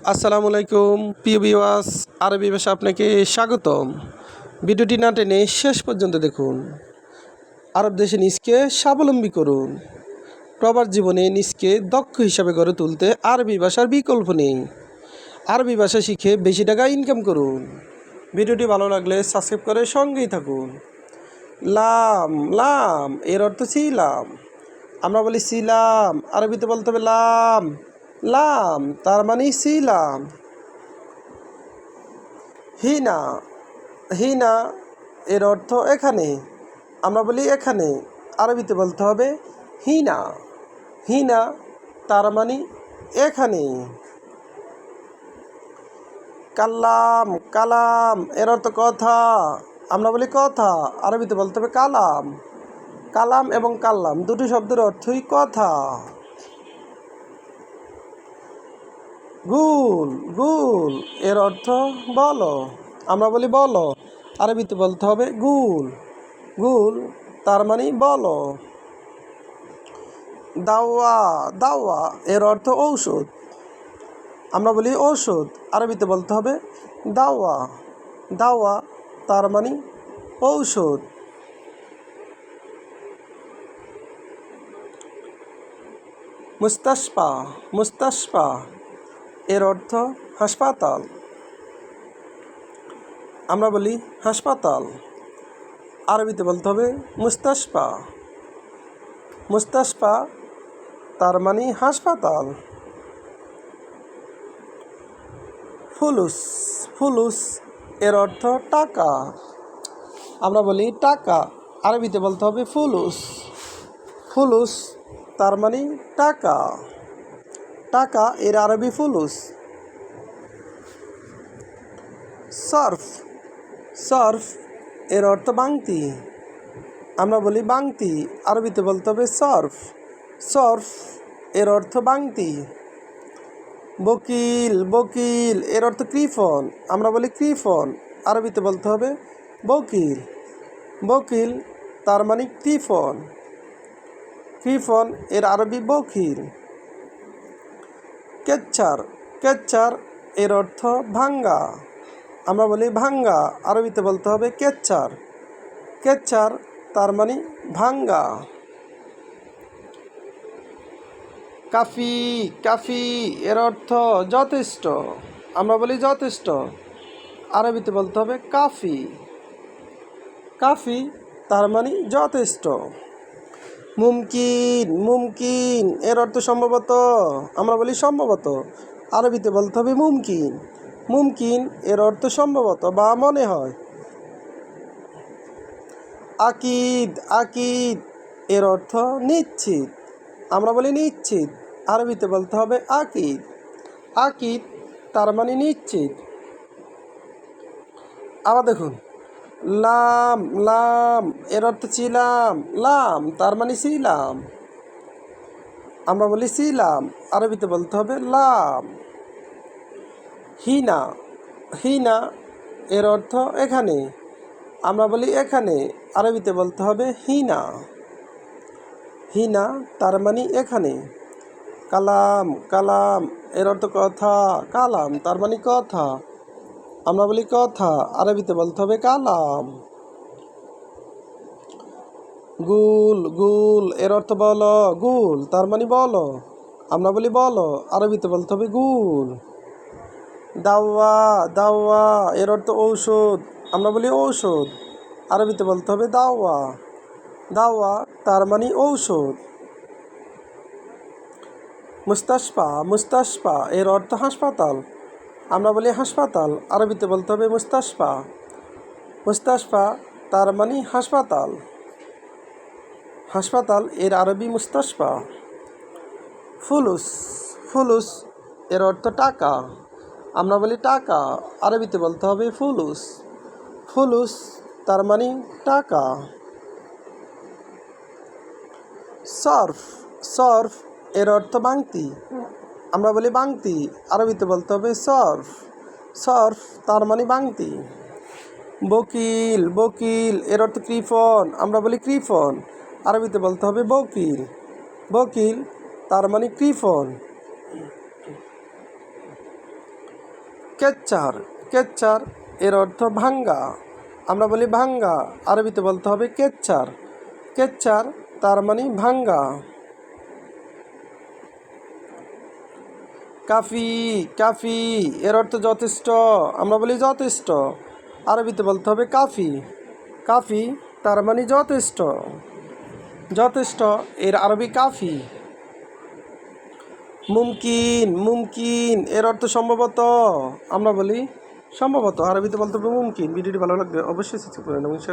আসসালামু আলাইকুম প্রিয় ভিউয়ার্স, আরবি ভাষা আপনাকে স্বাগতম। ভিডিওটি না টেনে শেষ পর্যন্ত দেখুন। আরব দেশে নিজকে স্বাবলম্বী করুন। প্রবাস জীবনে নিজকে দক্ষ হিসাবে গড়ে তুলতে আরবি ভাষার বিকল্প নেই। আরবি ভাষা শিখে বেশি টাকা ইনকাম করুন। ভিডিওটি ভালো লাগলে সাবস্ক্রাইব করে সঙ্গেই থাকুন। লাম লাম এর অর্থ ছিলাম। আমরা বলি ছিলাম, আরবিতে বলতে হবে লাম। লাম তার মানে ছিলাম। হিনা হিনা এর অর্থ এখানে। আমরা বলি এখানে, আরবিতে বলতে হবে হিনা। হিনা তার মানে এখানে। কাল্লাম কালাম এর অর্থ কথা। আমরা বলি কথা, আরবিতে বলতে হবে কালাম। কালাম এবং কাল্লাম দুটি শব্দের অর্থই কথা। গুল গুল এর অর্থ বলো। আমরা বলি বলো, আরবিতে বলতে হবে গুল। গুল তার মানে বলো। দাওয়া দাওয়া এর অর্থ ঔষধ। আমরা বলি ঔষধ, আরবিতে বলতে হবে দাওয়া। দাওয়া তার মানে ঔষধ। মুস্তাশফা মুস্তাশফা এর অর্থ হাসপাতাল। আমরা বলি হাসপাতাল, আরবিতে বলতে হবে মুস্তাশফা। মুস্তাশফা তার মানে হাসপাতাল। ফুলুস ফুলুস এর অর্থ টাকা। আমরা বলি টাকা, আরবিতে বলতে হবে ফুলুস। ফুলুস তার মানে টাকা। টাকা এর আরবি ফুলুস। সার্ফ সার্ফ এর অর্থ বাংতি। আমরা বলি বাংতি, আরবিতে বলতে হবে সার্ফ। সার্ফ এর অর্থ বাংতি। বকিল বকিল এর অর্থ কৃপণ। আমরা বলি কৃপণ, আরবিতে বলতে হবে বকিল। বকিল তার মানে কৃপণ। কৃপণ এর আরবি বকিল। কেচ্চার কেচ্চার এর অর্থ ভাঙ্গা। আমরা বলি ভাঙ্গা, আরবিতে বলতে হবে কেচ্চার। কেচ্চার তার মানে ভাঙ্গা। কাফি কাফি এর অর্থ যথেষ্ট। আমরা বলি যথেষ্ট, আরবিতে বলতে হবে কাফি। কাফি তার মানে যথেষ্ট। মুমকিন মুমকিন এর অর্থ সম্ভবত। আমরা বলি সম্ভবত, আরবিতে বলতে হবে মুমকিন। মুমকিন এর অর্থ সম্ভবত বা মনে হয়। আকিদ আকিদ এর অর্থ নিশ্চিত। আমরা বলি নিশ্চিত, আরবিতে বলতে হবে আকিদ। আকিদ তার মানে নিশ্চিত। আবার দেখুন, লাম লাম এর অর্থ ছিলাম। লাম তার মানে ছিলাম। আমরা বলি ছিলাম, আরবিতে বলতে হবে লাম। হিনা হিনা এর অর্থ এখানে। আমরা বলি এখানে, আরবিতে বলতে হবে হিনা। হিনা তার মানে এখানে। কালাম কালাম এর অর্থ কথা। কালাম তার মানে কথা। আমরা বলি কথা, আরবিতে বলতে হবে কালাম। গুল গুল এর অর্থ বলো। গুল তার মানে বলো। আমরা বলি বলো, আরবিতে বলতে হবে গুল। দাওয়া দাওয়া এর অর্থ ঔষধ। আমরা বলি ঔষধ, আরবিতে বলতে হবে দাওয়া। দাওয়া তার মানে ঔষধ। মুস্তাশফা মুস্তাশফা এর অর্থ হাসপাতাল। আমরা বলি হাসপাতাল, আরবিতে বলতে হবে মুস্তাশফা। মুস্তাশফা তার মানে হাসপাতাল। হাসপাতাল এর আরবি মুস্তাশফা। ফুলুস ফুলুস এর অর্থ টাকা। আমরা বলি টাকা, আরবিতে বলতে হবে ফুলুস। ফুলুস তার মানে টাকা। সর্ফ সর্ফ এর অর্থ বাংতি। আমরা বলি বাংতি, আরবিতে বলতে হবে সর্ফ। সর্ফ তার মানে বাংতি। বকিল বকিল এর অর্থ কৃপণ। আমরা বলি কৃপণ, আরবিতে বলতে হবে বকিল। বকিল তার মানে কৃপণ। কেচ্চার, কেচ্চার এর অর্থ ভাঙ্গা। আমরা বলি ভাঙ্গা, আরবিতে বলতে হবে কেচ্চার। কেচ্চার তার মানে ভাঙ্গা। কাফি, কাফি এর অর্থ যথেষ্ট। আমরা বলি যথেষ্ট, আরবিতে বলতে হবে কাফি। কাফি তার মানে যথেষ্ট। যথেষ্ট এর আরবি কাফি। মুমকিন, মুমকিন এর অর্থ সম্ভবত। আমরা বলি সম্ভবত, আরবিতে বলতে হবে মুমকিন। ভিডিওটি ভালো লাগবে অবশ্যই সাবস্ক্রাইব করুন এবং শেয়ার